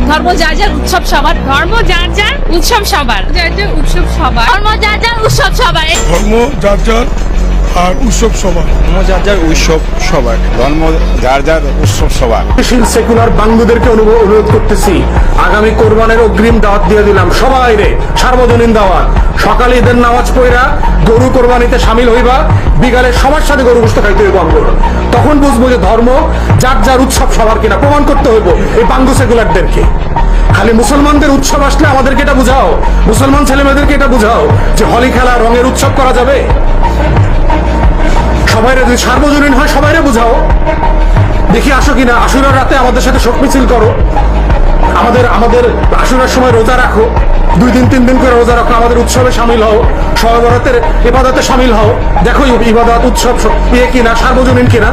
ধর্ম যার যার উৎসব সবার, ধর্ম যার যার উৎসব সবার, যার যার উৎসব সবার, ধর্ম যার যার উৎসব সবার, ধর্ম যার যার আর উৎসব সবার। ধর্ম যার যার উৎসব সবার, ধর্ম যার যার উৎসব সবার। সেকুলার বাঙ্গুদেরকে অনুরোধ করতেছি, আগামী কোরবানের অগ্রিম দাওয়াত দিয়ে দিলাম সবাই রে, সার্বজনীন দাওয়াত। সকালে ঈদের নামাজ পড়া গরু কোরবানিতে সামিল হইবা, বিকালে সবার সাথে গরু গোশত খাইতে হইব আমগো। তখন বুঝবো যে ধর্ম যার যার উৎসব সবার কিনা, প্রমাণ করতে হইব এই বাঙ্গু সেকুলারদেরকে। খালি মুসলমানদের উৎসব আসলে আমাদেরকে এটা বুঝাও, মুসলমান ছেলেমেয়েদেরকে এটা বুঝাও যে হোলি খেলা রঙের উৎসব করা যাবে। সবাইরে যদি সার্বজনীন হয় সবাইরে বুঝাও, দেখি আসো কিনা। আশুরার রাতে আমাদের সাথে শোক মিছিল করো, আমাদের আশুরার সময় রোজা রাখো, 2 দিন 3 দিন করে রোজা রাখো, আমাদের উৎসবে সামিল হও, শবে বরাতের ইবাদতে সামিল হও। দেখো ইবাদত উৎসব কিনা, সার্বজনীন কিনা।